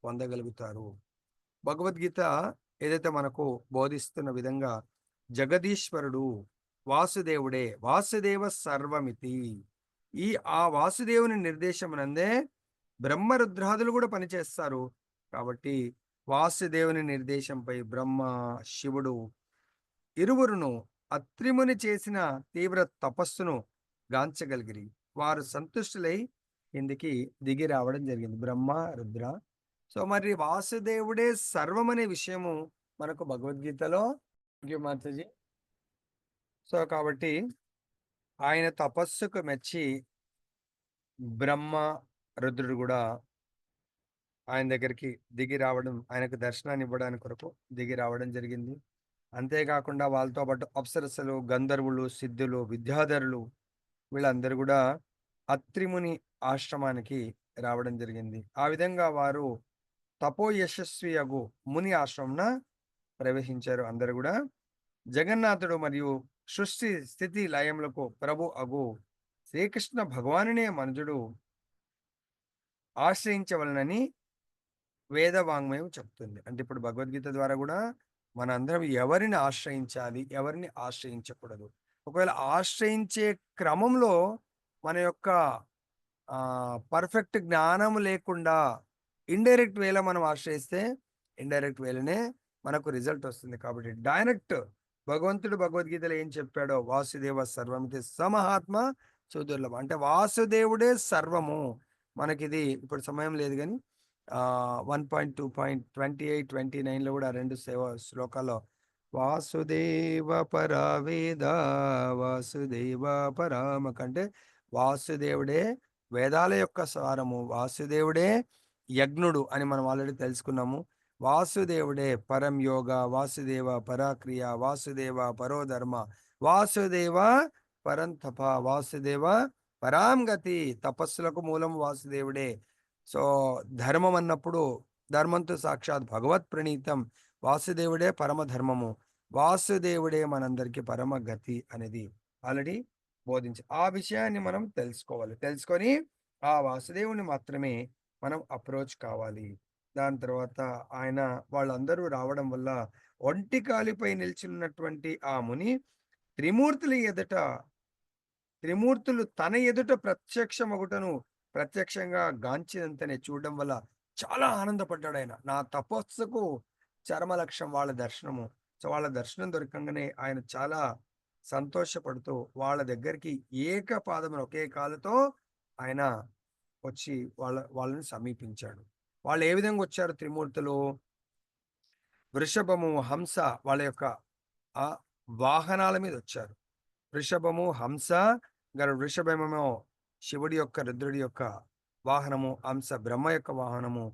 [SPEAKER 1] పొందగలుగుతారు. భగవద్గీత ఏదైతే మనకు బోధిస్తున్న విధంగా జగదీశ్వరుడు వాసుదేవుడే, వాసుదేవ సర్వమితి. ఈ ఆ వాసుదేవుని నిర్దేశమునందే బ్రహ్మరుద్రాదులు కూడా పనిచేస్తారు. కాబట్టి వాసుదేవుని నిర్దేశంపై బ్రహ్మ, శివుడు ఇరువురును అత్రిముని చేసిన తీవ్ర తపస్సును గాంచగలిగిరి. వారు సంతుష్టులై కిందికి దిగి రావడం జరిగింది. బ్రహ్మ, రుద్ర. సో మరి వాసుదేవుడే సర్వమనే విషయము మనకు భగవద్గీతలో మాతాజీ. సో కాబట్టి ఆయన తపస్సుకు మెచ్చి బ్రహ్మ, రుద్రుడు కూడా ఆయన దగ్గరికి దిగి రావడం, ఆయనకు దర్శనాన్ని ఇవ్వడానికి కొరకు దిగి రావడం జరిగింది. అంతేకాకుండా వాళ్ళతో పాటు అప్సరసలు, గంధర్వులు, సిద్ధులు, విద్యాధరులు వీళ్ళందరూ కూడా అత్రిముని ఆశ్రమానికి రావడం జరిగింది. ఆ విధంగా వారు తపో యశస్వి అగు ముని ఆశ్రమంన ప్రవేశించారు. అందరూ కూడా జగన్నాథుడు మరియు సృష్టి స్థితి లయములకు ప్రభు అగు శ్రీకృష్ణ భగవానునే మనుజుడు ఆశ్రయించవలనని వేద వాంగ్మయం చెప్తుంది. అంటే ఇప్పుడు భగవద్గీత ద్వారా కూడా మనందరం ఎవరిని ఆశ్రయించాలి, ఎవరిని ఆశ్రయించకూడదు. ఒకవేళ ఆశ్రయించే క్రమంలో మన యొక్క పర్ఫెక్ట్ జ్ఞానం లేకుండా ఇండైరెక్ట్ వేలో మనం ఆశ్రయిస్తే ఇండైరెక్ట్ వేలోనే మనకు రిజల్ట్ వస్తుంది. కాబట్టి డైరెక్ట్ భగవంతుడు భగవద్గీతలో ఏం చెప్పాడో వాసుదేవ సర్వమితి సమహాత్మ సుదుర్లభం. అంటే వాసుదేవుడే సర్వము. మనకిది ఇప్పుడు సమయం లేదు కానీ 1.2.28-29లో కూడా రెండు శ్లోకాల్లో వాసుదేవ పరవేద వాసుదేవ పరామక అంటే వాసుదేవుడే వేదాల యొక్క సారము, వాసుదేవుడే యజ్ఞుడు అని మనం ఆల్రెడీ తెలుసుకున్నాము. వాసుదేవుడే పరం యోగ, వాసుదేవ పరాక్రియ, వాసుదేవ పరోధర్మ, వాసుదేవ పరంతప, వాసుదేవ పరాంగతి. తపస్సులకు మూలం వాసుదేవుడే. సో ధర్మం అన్నప్పుడు ధర్మంతో సాక్షాత్ భగవత్ ప్రణీతం. వాసుదేవుడే పరమ ధర్మము, వాసుదేవుడే మనందరికీ పరమ గతి అనేది ఆల్రెడీ బోధించి ఆ విషయాన్ని మనం తెలుసుకోవాలి. తెలుసుకొని ఆ వాసుదేవుని మాత్రమే మనం అప్రోచ్ కావాలి. దాని తర్వాత ఆయన వాళ్ళందరూ రావడం వల్ల ఒంటి కాలిపై నిల్చున్నటువంటి ఆ ముని త్రిమూర్తుల ఎదుట త్రిమూర్తులు తన ఎదుట ప్రత్యక్షమగుటను ప్రత్యక్షంగా గాంచినంతనే చూడడం వల్ల చాలా ఆనందపడ్డాడు ఆయన. నా తపస్సుకు చరమ లక్ష్యం వాళ్ళ దర్శనము. సో వాళ్ళ దర్శనం దొరకంగానే ఆయన చాలా సంతోషపడుతూ వాళ్ళ దగ్గరికి ఏకపాదమున ఒకే కాలుతో ఆయన వచ్చి వాళ్ళని సమీపించాడు. వాళ్ళు ఏ విధంగా వచ్చారు త్రిమూర్తులు? వృషభము, హంస వాళ్ళ యొక్క ఆ వాహనాల మీద వచ్చారు. వృషభము, హంస, వృషభమేమో శివుడి యొక్క, రుద్రుడి యొక్క వాహనము, హంస బ్రహ్మ యొక్క వాహనము,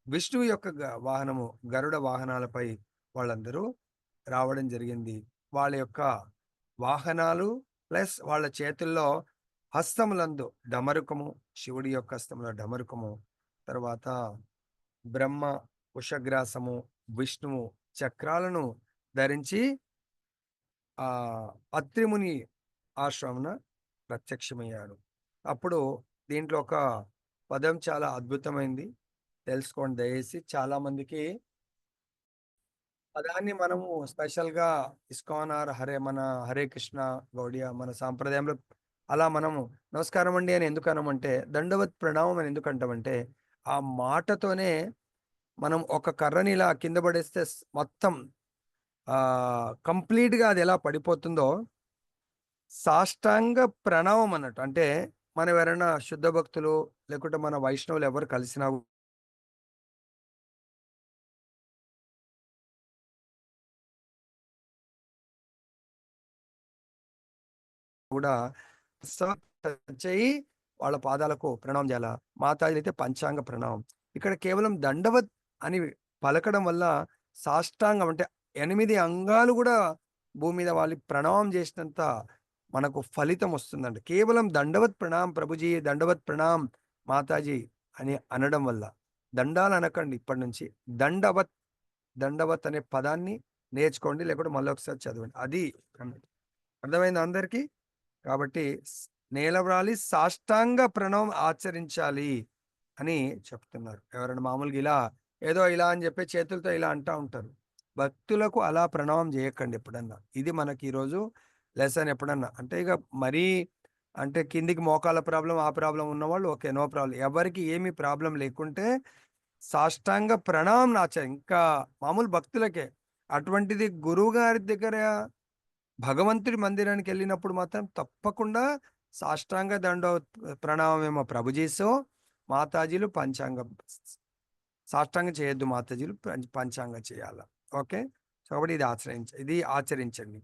[SPEAKER 1] విష్ణువు యొక్క వాహనము గరుడ వాహనాలపై వాళ్ళందరూ రావడం జరిగింది. వాళ్ళ యొక్క వాహనాలు ప్లస్ వాళ్ళ చేతుల్లో హస్తములందు డమరుకము, శివుడి యొక్క హస్తంలో డమరుకము, తర్వాత బ్రహ్మ కుశగ్రాసము, విష్ణువు చక్రాలను ధరించి ఆ అత్రిముని ఆశ్రమన ప్రత్యక్షమయ్యాడు. అప్పుడు దీంట్లో ఒక పదం చాలా అద్భుతమైంది, తెలుసుకోండి దయచేసి. చాలా మందికి పదాన్ని మనము స్పెషల్గా ఇస్కాన్ ఆర్ మన హరే కృష్ణ గౌడియ మన సాంప్రదాయంలో అలా మనము నమస్కారం అండి అని ఎందుకు అనమంటే, దండవత్ ప్రణామం అని ఎందుకు అంటామంటే, ఆ మాటతోనే మనం ఒక కర్రని ఇలా కింద పడేస్తే మొత్తం కంప్లీట్గా అది ఎలా పడిపోతుందో సాష్టాంగ ప్రణామం అన్నట్టు. అంటే మనం ఎవరైనా శుద్ధ భక్తులు లేకుంటే మన వైష్ణవులు ఎవరు కలిసినా కూడా చేయి వాళ్ళ పాదాలకు ప్రణామం చేయాల. మాతాజీలు అయితే పంచాంగ ప్రణామం. ఇక్కడ కేవలం దండవత్ అని పలకడం వల్ల సాష్టాంగం అంటే 8 అంగాలు కూడా భూమి మీద వాలి ప్రణామం చేసినంత మనకు ఫలితం వస్తుందండి. కేవలం దండవత్ ప్రణామ్ ప్రభుజీ, దండవత్ ప్రణామ్ మాతాజీ అని అనడం వల్ల, దండాలు అనకండి ఇప్పటి నుంచి. దండవత్, దండవత్ అనే పదాన్ని నేర్చుకోండి. లేకుంటే మళ్ళొకసారి చదవండి. అది అర్థమైందా అందరికీ? కాబట్టి నేలవ్రాలి సాష్టాంగ ప్రణవం ఆచరించాలి అని చెప్తున్నారు. ఎవరైనా మామూలుగా ఇలా ఏదో ఇలా అని చెప్పి చేతులతో ఇలా అంటా ఉంటారు. భక్తులకు అలా ప్రణామం చేయకండి ఎప్పుడన్నా. ఇది మనకి ఈరోజు లెసన్ ఎప్పుడన్నా. అంటే ఇక మరీ అంటే కిందికి మోకాళ్ళ ప్రాబ్లమ్, ఆ ప్రాబ్లమ్ ఉన్నవాళ్ళు ఓకే. No problem. ఎవరికీ ఏమి ప్రాబ్లమ్ లేకుంటే సాష్టాంగ ప్రణామం ఇంకా మామూలు భక్తులకే. అటువంటిది గురువుగారి దగ్గర భగవంతుడి మందిరానికెళ్ళినప్పుడు మాత్రం తప్పకుండా సాష్టాంగ ప్రణామమేమో ప్రభుజీసో, మాతాజీలు పంచాంగం సాష్టాంగం చేయొద్దు మాతాజీలు పంచాంగం చేయాల. ఓకే. సో, కాబట్టి ఇది ఆచరించండి.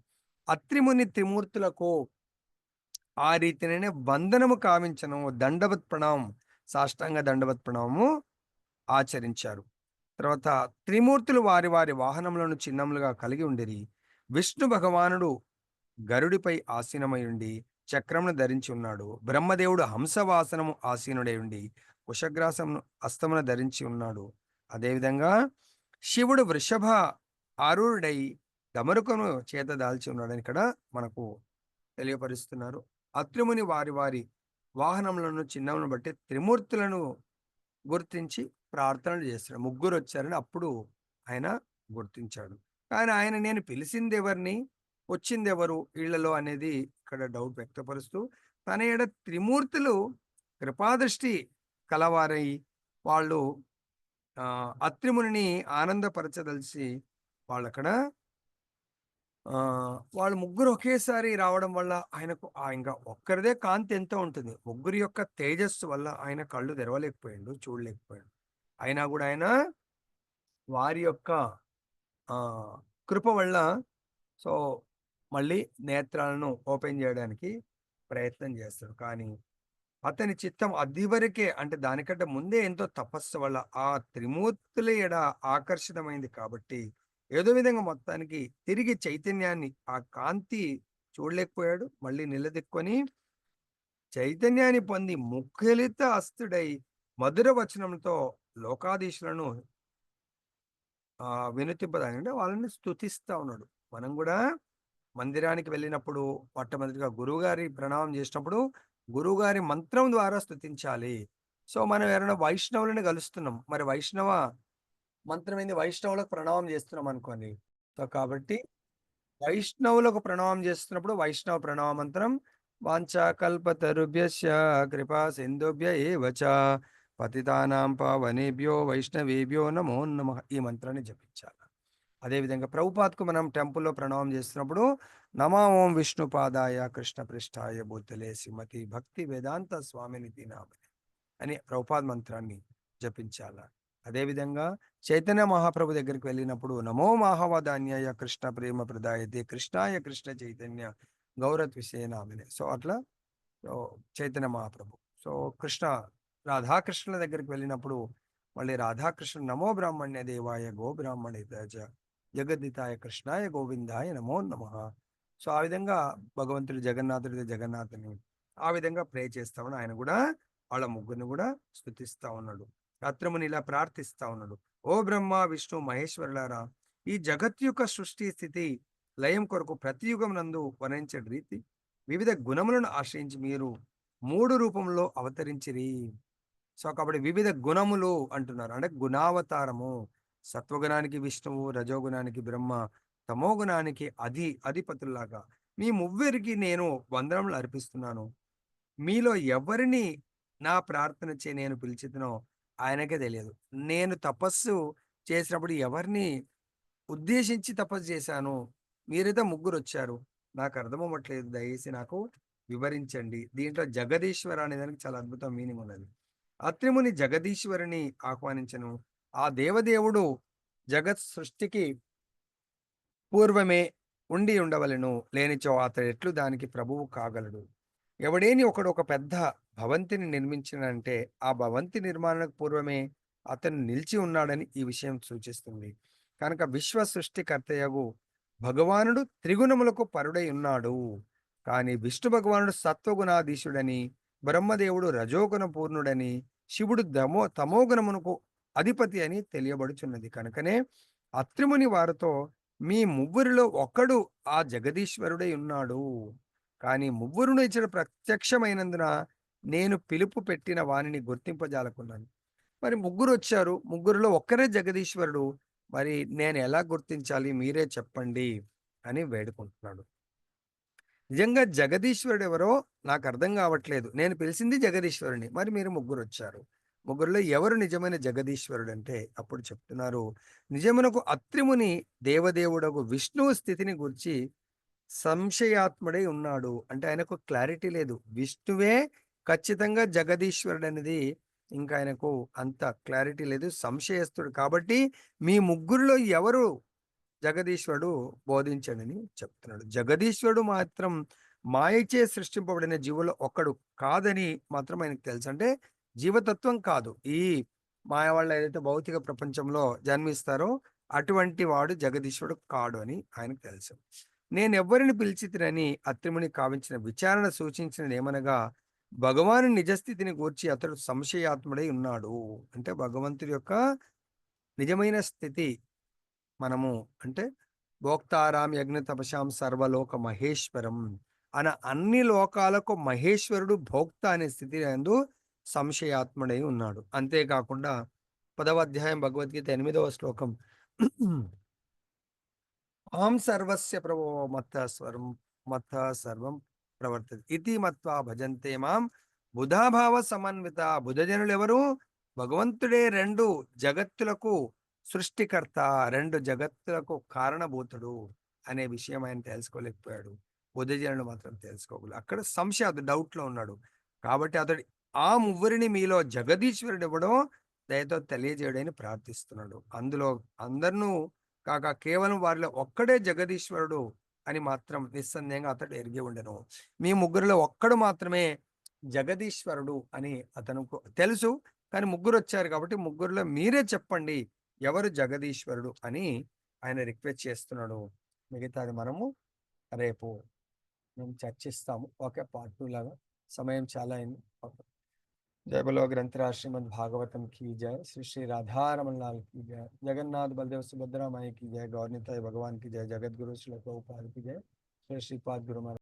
[SPEAKER 1] అత్రిముని త్రిమూర్తులకు ఆ రీతినే వందనము కావించను. దండవత్ ప్రణామం, సాష్టాంగ దండవత్ ప్రణామము ఆచరించారు. తర్వాత త్రిమూర్తులు వారి వారి వాహనములను చిన్నములుగా కలిగి ఉండిరి. విష్ణు భగవానుడు గరుడిపై ఆసీనమైయుండి చక్రమును ధరించి ఉన్నాడు. బ్రహ్మదేవుడు హంసవాసనము ఆసీనుడై ఉండి కుశగ్రాసమును హస్తమున ధరించి ఉన్నాడు. అదేవిధంగా శివుడు వృషభ ఆరూఢుడై డమరుకను చేత దాల్చి ఉన్నాడని ఇక్కడ మనకు తెలియపరుస్తున్నారు. అత్రిముని వారి వారి వాహనములను చిన్నమును బట్టి త్రిమూర్తులను గుర్తించి ప్రార్థనలు చేస్తాడు. ముగ్గురు వచ్చారని అప్పుడు ఆయన గుర్తించాడు. కానీ ఆయన నేను పిలిచిందెవరిని, వచ్చిందెవరు ఈళ్ళలో అనేది ఇక్కడ డౌట్ వ్యక్తపరుస్తూ తన ఎడ త్రిమూర్తులు కృపాదృష్టి కలవారై వాళ్ళు అత్రిమునిని ఆనందపరచదలిచి వాళ్ళక్కడ వాళ్ళు ముగ్గురు ఒకేసారి రావడం వల్ల ఆయనకు ఇంకా ఒక్కరిదే కాంతి ఎంతో ఉంటుంది. ముగ్గురి యొక్క తేజస్సు వల్ల ఆయన కళ్ళు తెరవలేకపోయాడు, చూడలేకపోయాడు. అయినా కూడా ఆయన వారి యొక్క కృప వల్ల సో మళ్ళీ నేత్రాలను ఓపెన్ చేయడానికి ప్రయత్నం చేస్తాడు. కానీ అతని చిత్తం అది వరకే, అంటే దానికంటే ముందే ఎంతో తపస్సు వల్ల ఆ త్రిమూర్తుల ఎడ ఆకర్షితమైంది కాబట్టి ఏదో విధంగా మొత్తానికి తిరిగి చైతన్యాన్ని, ఆ కాంతి చూడలేకపోయాడు. మళ్ళీ నిలదెక్కుని చైతన్యాన్ని పొంది ముఖలిత అస్తుడై మధుర వచనంతో లోకాధీశులను వినుతింపదంటే వాళ్ళని స్తుతిస్తా ఉన్నాడు. మనం కూడా మందిరానికి వెళ్ళినప్పుడు మొట్టమొదటిగా గురువుగారి ప్రణామం చేసినప్పుడు గురువుగారి మంత్రం ద్వారా స్తుతించాలి. సో మనం ఎవరైనా వైష్ణవులను కలుస్తున్నాం, మరి వైష్ణవ మంత్రం ఏంది? వైష్ణవులకు ప్రణామం చేస్తున్నాం అనుకోండి. సో కాబట్టి వైష్ణవులకు ప్రణామం చేస్తున్నప్పుడు వైష్ణవ ప్రణామ మంత్రం వాంఛాకల్పతరుభ్యశ్చ కృపా సింధుభ్య ఏవ చ పతితానాం పావనేభ్యో వైష్ణవేభ్యో నమో నమః ఈ మంత్రాన్ని జపించాలి. అదేవిధంగా ప్రభుపాద్కు మనం టెంపుల్లో ప్రణామం చేస్తున్నప్పుడు నమో ఓం విష్ణుపాదాయ కృష్ణ పృష్ఠాయ భూతలే శ్రీమతి భక్తి వేదాంత స్వామినితి నామని అని ప్రభుపాద్ మంత్రాన్ని జపించాల. అదేవిధంగా చైతన్య మహాప్రభు దగ్గరికి వెళ్ళినప్పుడు నమో మాహవదాన్యాయ కృష్ణ ప్రేమ ప్రదాయతే కృష్ణాయ కృష్ణ చైతన్య గౌరత్ విషయనామినే. సో అట్లా చైతన్య మహాప్రభు. సో కృష్ణ రాధాకృష్ణుల దగ్గరికి వెళ్ళినప్పుడు మళ్ళీ రాధాకృష్ణ నమో బ్రాహ్మణ్య దేవాయ గో బ్రాహ్మణి తేజ జగద్దితాయ కృష్ణాయ గోవిందాయ నమో నమః. సో ఆ విధంగా భగవంతుడు జగన్నాథుని ఆ విధంగా ప్రే చేస్తామని ఆయన కూడా వాళ్ళ ముగ్గురిని కూడా స్తుతిస్తా ఉన్నాడు. రాత్రముని ఇలా ప్రార్థిస్తా ఉన్నాడు. ఓ బ్రహ్మ విష్ణు మహేశ్వరులారా, ఈ జగత్ యొక్క సృష్టి స్థితి లయం కొరకు ప్రతి యుగం నందు వర్ణించే రీతి వివిధ గుణములను ఆశ్రయించి మీరు 3 రూపంలో అవతరించిరి. సో కాబట్టి వివిధ గుణములు అంటున్నారు, అంటే గుణావతారము. సత్వగుణానికి విష్ణువు, రజోగుణానికి బ్రహ్మ, తమోగుణానికి అధిపతుల్లాగా మీ మువ్వరికి నేను వందనములు అర్పిస్తున్నాను. మీలో ఎవరిని నా ప్రార్థన నేను పిలిచితునో ఆయనకే తెలియదు. నేను తపస్సు చేసినప్పుడు ఎవరిని ఉద్దేశించి తపస్సు చేశాను, మీరైతే ముగ్గురు వచ్చారు, నాకు అర్థమవ్వట్లేదు, దయచేసి నాకు వివరించండి. దీంట్లో జగదీశ్వర అనే దానికి చాలా అద్భుతం మీనింగ్ ఉన్నది. అత్రిముని జగదీశ్వరుని ఆహ్వానించను. ఆ దేవదేవుడు జగత్ సృష్టికి పూర్వమే ఉండి ఉండవలెను, లేనిచో అతడు ఎట్లు దానికి ప్రభువు కాగలడు. ఎవడేని ఒకడు ఒక పెద్ద భవంతిని నిర్మించినంటే ఆ భవంతి నిర్మాణానికి పూర్వమే అతను నిలిచి ఉన్నాడని ఈ విషయం సూచిస్తుంది. కనుక విశ్వ సృష్టికర్తయగు భగవానుడు త్రిగుణములకు పరుడై ఉన్నాడు. కానీ విష్ణు భగవానుడు సత్వగుణాధీశుడని, బ్రహ్మదేవుడు రజోగుణ పూర్ణుడని, శివుడు తమోగుణమునకు అధిపతి అని తెలియబడుచున్నది. కనుకనే అత్రిముని వారితో మీ ముగ్గురిలో ఒక్కడు ఆ జగదీశ్వరుడై ఉన్నాడు. కానీ ముగ్గురును ఇచ్చట ప్రత్యక్షమైనందున నేను పిలుపు పెట్టిన వానిని గుర్తింపజాలకున్నాను. మరి ముగ్గురొచ్చారు. ముగ్గురిలో ఒక్కరే జగదీశ్వరుడు. మరి నేనెలా గుర్తించాలి? మీరే చెప్పండి అని వేడుకుంటున్నాడు. నిజంగా జగదీశ్వరుడెవరో నాకర్థం గావట్లేదు. నేను పిలిచింది జగదీశ్వరుడిని. మరి మీరు ముగ్గురొచ్చారు. ముగ్గురిలో ఎవరు నిజమైన జగదీశ్వరుడంటే అప్పుడు చెప్తున్నారు. నిజమునకు అత్రిముని దేవదేవుడగు విష్ణువు స్థితిని గూర్చి సంశయాత్ముడై ఉన్నాడు. అంటే ఆయనకు క్లారిటీ లేదు. విష్ణువే ఖచ్చితంగా జగదీశ్వరుడనేది ఇంకా ఆయనకు అంత క్లారిటీ లేదు. సంశయస్తుడు. కాబట్టి మీ ముగ్గురిలో ఎవరు జగదీశ్వరుడు బోధించడని చెప్తున్నాడు. జగదీశ్వరుడు మాత్రం మాయచే సృష్టింపబడిన జీవుల్లో ఒక్కడు కాదని మాత్రం ఆయనకు తెలుసు. అంటే జీవతత్వం కాదు. ఈ మాయ వాళ్ళు ఏదైతే భౌతిక ప్రపంచంలో జన్మిస్తారో అటువంటి వాడు జగదీశ్వరుడు కాడు అని ఆయనకు తెలుసు. నేనెవ్వరిని పిలిచితినని అత్రిముని కావించిన విచారణ సూచించినదేమనగా భగవాను నిజస్థితిని గూర్చి అతడు సంశయాత్ముడై ఉన్నాడు. అంటే భగవంతుడి యొక్క నిజమైన స్థితి మనము అంటే భోక్తారాం యజ్ఞ తపశాం సర్వలోక మహేశ్వరం అన అన్ని లోకాలకు మహేశ్వరుడు భోక్త అనే స్థితి యందు సంశయాత్ముడై ఉన్నాడు. అంతేకాకుండా 10వ అధ్యాయం భగవద్గీత 8వ శ్లోకం అహం సర్వస్య ప్రభో మత్త సర్వం ప్రవర్తతి ఇతి మత్వా భజంతే మాం బుధాభావ సమన్విత. బుధజనులు ఎవరు? భగవంతుడే రెండు జగత్తులకు సృష్టికర్త, రెండు జగత్తులకు కారణభూతుడు అనే విషయం ఆయన తెలుసుకోలేకపోయాడు. బుధజనుడు మాత్రం తెలుసుకోగలడు. అక్కడ సంశయాలు డౌట్ లో ఉన్నాడు. కాబట్టి అతడు ఆ మువ్వరిని మీలో జగదీశ్వరుడు ఇవ్వడం దయతో తెలియజేయడని ప్రార్థిస్తున్నాడు. అందులో అందరినూ కాక కేవలం వారిలో ఒక్కడే జగదీశ్వరుడు అని మాత్రం నిస్సందేహంగా అతడు ఎరిగి ఉండెను. మీ ముగ్గురిలో ఒక్కడు మాత్రమే జగదీశ్వరుడు అని అతనుకు తెలుసు. కానీ ముగ్గురు వచ్చారు కాబట్టి ముగ్గురిలో మీరే చెప్పండి ఎవరు జగదీశ్వరుడు అని ఆయన రిక్వెస్ట్ చేస్తున్నాడు. మిగతాది మనము రేపు మేము చర్చిస్తాము. ఓకే, పార్ట్ 2 లాగా. సమయం చాలా అయింది. ఓకే. जय बोलो ग्रंथराज श्रीमद् भागवतम की जय। श्री श्री राधा रमन लाल की जय। जगन्नाथ बलदेव सुभद्रा माई की जय। गौरनिताई भगवान की जय। जगत गुरु श्री प्रभुपाद की जय। श्री श्रीपाद गुरु महाराज